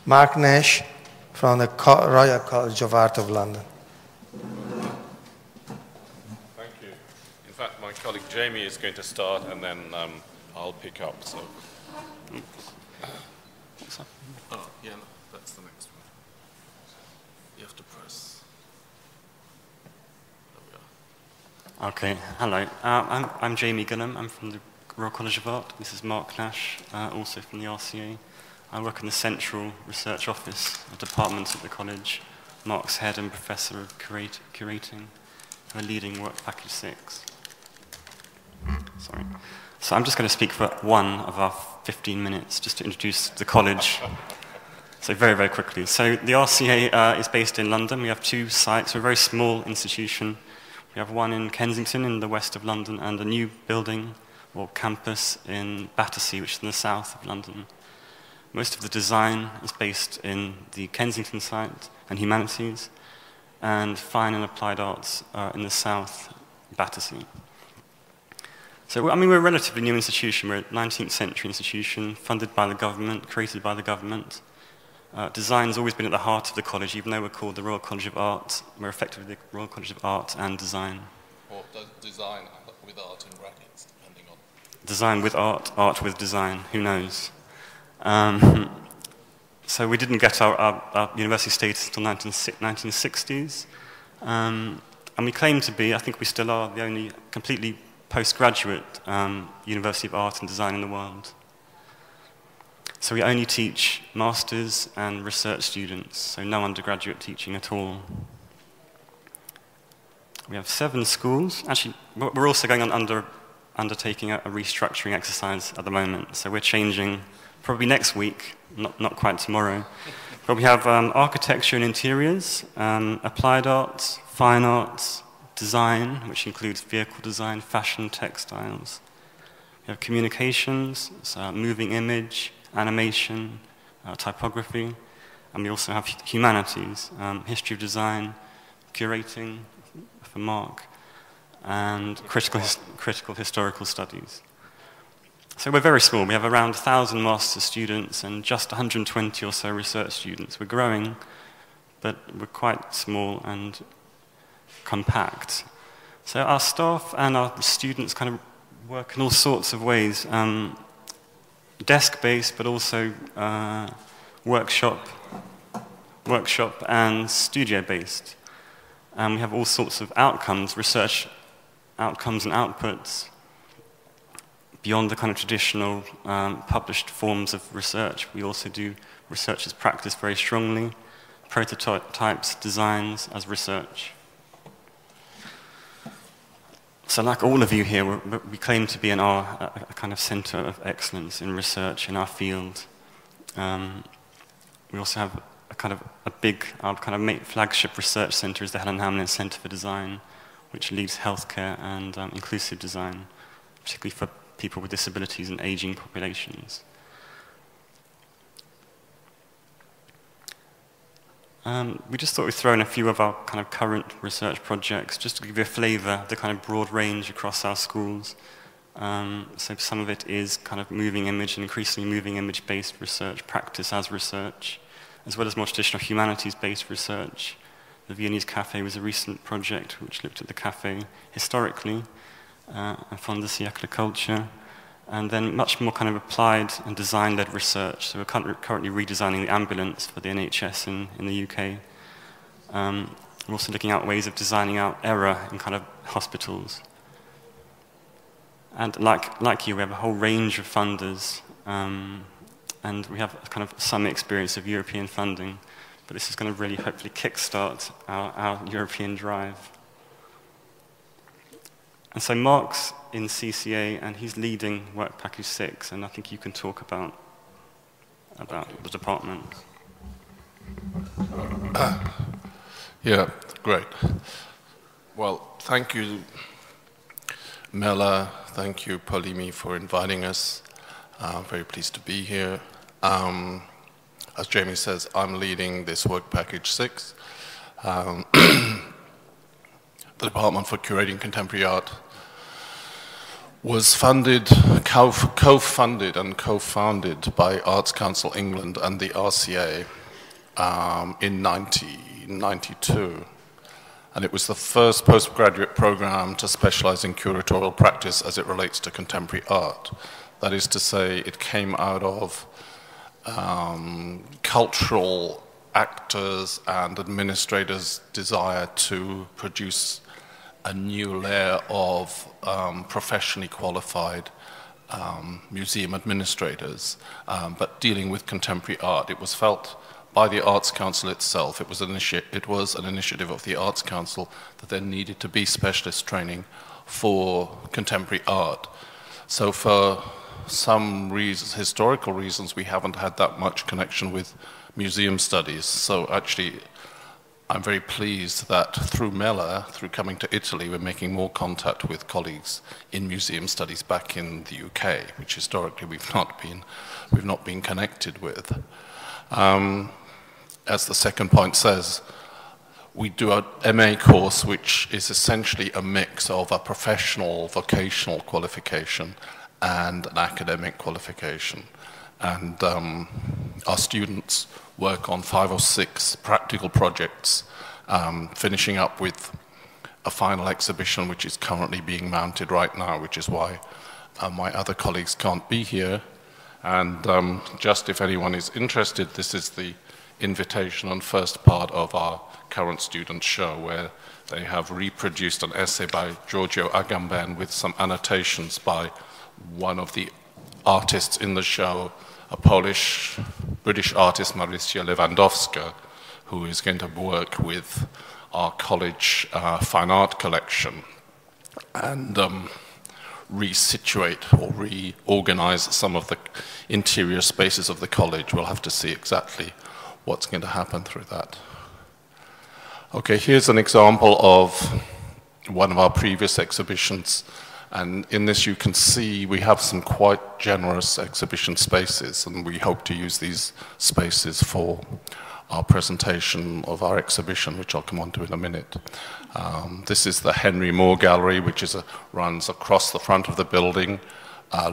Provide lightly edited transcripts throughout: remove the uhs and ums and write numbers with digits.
Mark Nash from the Royal College of Art of London. Thank you. In fact, my colleague Jamie is going to start, and then I'll pick up. So. Oh, yeah, no, that's the next one. You have to press. There we are. Okay, hello. I'm Jamie Gunham. I'm from the Royal College of Art. This is Mark Nash, also from the RCA. I work in the Central Research Office, a department at the college. Mark's head and professor of curating. We're leading work package 6. Sorry. So I'm just going to speak for one of our 15 minutes, just to introduce the college. So very, very quickly. So the RCA is based in London. We have 2 sites. We're a very small institution. We have one in Kensington in the west of London and a new building or campus in Battersea, which is in the south of London. Most of the design is based in the Kensington site and humanities, and fine and applied arts in the south, Battersea. So, I mean, we're a relatively new institution. We're a 19th century institution, funded by the government, created by the government. Design's always been at the heart of the college, even though we're called the Royal College of Art. We're effectively the Royal College of Art and Design. Or design with art in brackets, depending on... Design with art, art with design, who knows? So we didn't get our university status until 1960s. And we claim to be, I think we still are, the only completely postgraduate University of Art and Design in the world. So we only teach masters and research students, so no undergraduate teaching at all. We have 7 schools. Actually, we're also going on undertaking a restructuring exercise at the moment, so we're changing probably next week, not quite tomorrow. But we have architecture and interiors, applied arts, fine arts, design, which includes vehicle design, fashion, textiles. We have communications, so moving image, animation, typography, and we also have humanities, history of design, curating for Mark, and critical historical studies. So we're very small. We have around 1,000 master's students and just 120 or so research students. We're growing, but we're quite small and compact. So our staff and our students kind of work in all sorts of ways, desk-based, but also workshop and studio-based. And we have all sorts of outcomes, research outcomes and outputs, beyond the kind of traditional published forms of research. We also do research as practice very strongly, prototypes, designs as research. So like all of you here, we claim to be a kind of center of excellence in research in our field. We also have our flagship research center is the Helen Hamlin Center for Design, which leads healthcare and inclusive design, particularly for people with disabilities and aging populations. We just thought we'd throw in a few of our kind of current research projects, just to give you a flavour of the kind of broad range across our schools. So some of it is kind of moving image and increasingly moving image-based research, practice as research, as well as more traditional humanities-based research. The Viennese Café was a recent project which looked at the café historically, and Fin de siècle culture, and then much more kind of applied and design-led research. So we're currently redesigning the ambulance for the NHS in the UK. We're also looking at ways of designing out error in kind of hospitals. And like you, we have a whole range of funders, and we have kind of some experience of European funding, but this is going to really hopefully kickstart our European drive. And so Mark's in CCA, and he's leading Work Package 6, and I think you can talk about the department. Yeah, great. Well, thank you, MeLa. Thank you, Polimi, for inviting us. I'm very pleased to be here. As Jamie says, I'm leading this Work Package 6, the Department for Curating Contemporary Art. was funded, co-funded and co-founded by Arts Council England and the RCA in 1992. And it was the first postgraduate program to specialize in curatorial practice as it relates to contemporary art. That is to say, it came out of cultural actors and administrators' desire to produce a new layer of professionally qualified museum administrators, but dealing with contemporary art. It was felt by the Arts Council itself, it was an initiative of the Arts Council that there needed to be specialist training for contemporary art. So for some reasons, historical reasons, we haven't had that much connection with museum studies. So actually, I'm very pleased that through MeLa, through coming to Italy, we're making more contact with colleagues in museum studies back in the UK, which historically we've not been connected with. As the second point says, we do a MA course which is essentially a mix of a professional vocational qualification and an academic qualification. And our students work on 5 or 6 practical projects, finishing up with a final exhibition which is currently being mounted right now, which is why my other colleagues can't be here. And just if anyone is interested, this is the invitation and first part of our current student show, where they have reproduced an essay by Giorgio Agamben with some annotations by one of the artists in the show, a British artist, Marysia Lewandowska, who is going to work with our college fine art collection and resituate or reorganize some of the interior spaces of the college. We'll have to see exactly what's going to happen through that. Okay, here's an example of one of our previous exhibitions. And in this you can see we have some quite generous exhibition spaces, and we hope to use these spaces for our presentation of our exhibition, which I'll come on to in a minute. This is the Henry Moore Gallery, which runs across the front of the building,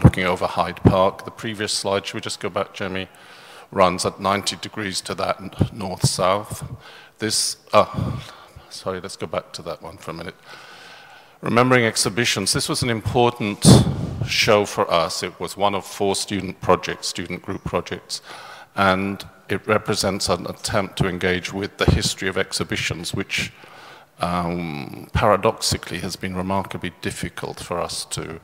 looking over Hyde Park. The previous slide, should we just go back, Jamie? Runs at 90 degrees to that north-south. Sorry, let's go back to that one for a minute. Remembering exhibitions, this was an important show for us. It was one of 4 student group projects, and it represents an attempt to engage with the history of exhibitions, which paradoxically has been remarkably difficult for us to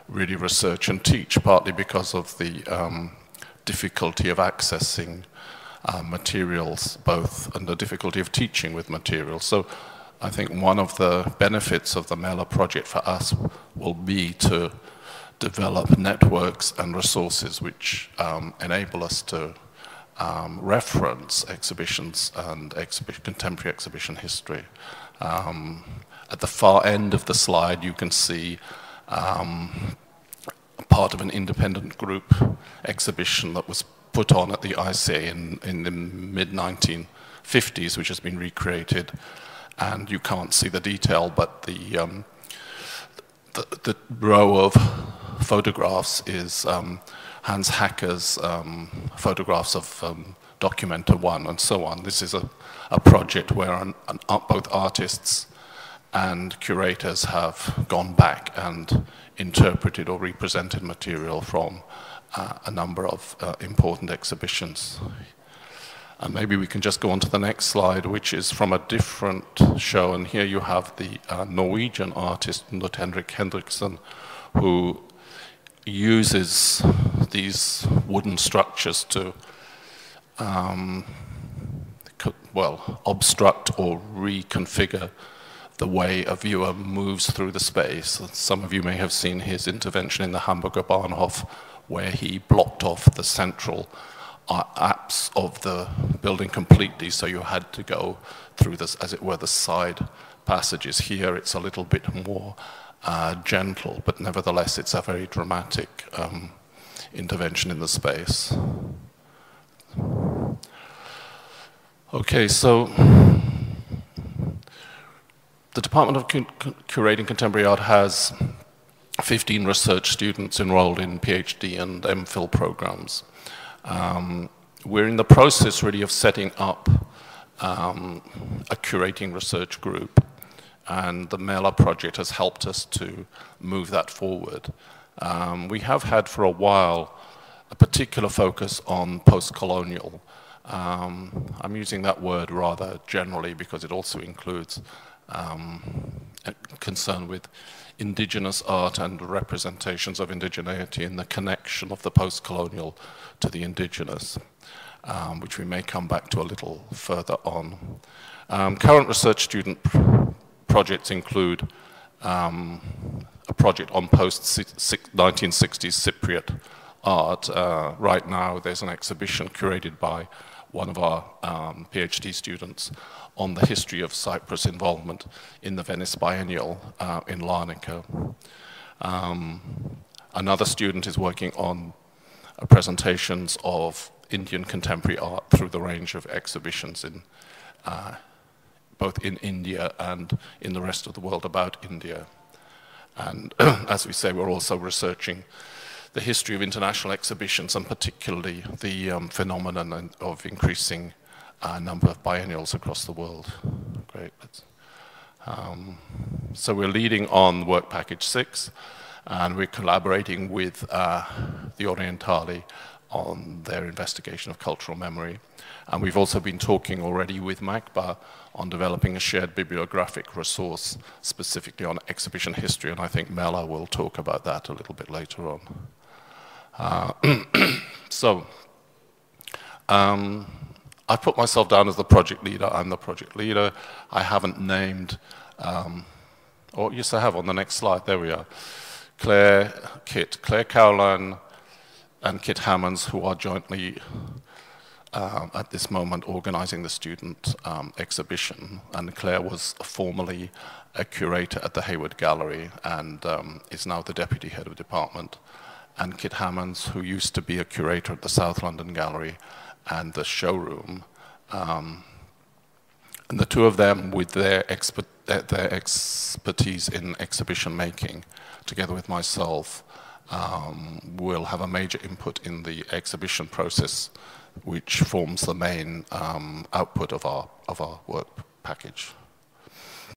really research and teach, partly because of the difficulty of accessing materials, and the difficulty of teaching with materials. So I think one of the benefits of the MeLa project for us will be to develop networks and resources which enable us to reference exhibitions and contemporary exhibition history. At the far end of the slide you can see part of an independent group exhibition that was put on at the ICA in the mid-1950s, which has been recreated. And you can't see the detail, but the row of photographs is Hans Hacker's photographs of Documenta 1 and so on. This is a project where both artists and curators have gone back and interpreted or represented material from a number of important exhibitions. And maybe we can just go on to the next slide, which is from a different show. And here you have the Norwegian artist, Knut Henrik Hendriksen, who uses these wooden structures to, obstruct or reconfigure the way a viewer moves through the space. Some of you may have seen his intervention in the Hamburger Bahnhof, where he blocked off the central apse of the building completely, so you had to go through this, as it were, the side passages. Here it's a little bit more gentle, but nevertheless it's a very dramatic intervention in the space. Okay, so the Department of Curating Contemporary Art has 15 research students enrolled in PhD and MPhil programs. We're in the process really of setting up a curating research group, and the MeLa project has helped us to move that forward. We have had for a while a particular focus on post-colonial. I'm using that word rather generally because it also includes a concern with indigenous art and representations of indigeneity and the connection of the post-colonial to the indigenous, which we may come back to a little further on. Current research student projects include a project on post-1960s Cypriot art. Right now there's an exhibition curated by one of our PhD students on the history of Cyprus involvement in the Venice Biennial in Larnaca. Another student is working on presentations of Indian contemporary art through the range of exhibitions in both in India and in the rest of the world about India. And as we say, we're also researching the history of international exhibitions, and particularly the phenomenon of increasing number of biennials across the world. Great. So we're leading on work package 6, and we're collaborating with the Orientali on their investigation of cultural memory. And we've also been talking already with MACBA on developing a shared bibliographic resource specifically on exhibition history, and I think MeLa will talk about that a little bit later on. I put myself down as the project leader. I'm the project leader. I haven't named, oh yes I have on the next slide, there we are. Claire Caroline and Kit Hammonds, who are jointly at this moment organizing the student exhibition. And Claire was formerly a curator at the Hayward Gallery and is now the deputy head of department. And Kit Hammonds, who used to be a curator at the South London Gallery and the showroom. And the two of them, with their expertise in exhibition making, together with myself, will have a major input in the exhibition process, which forms the main output of our work package.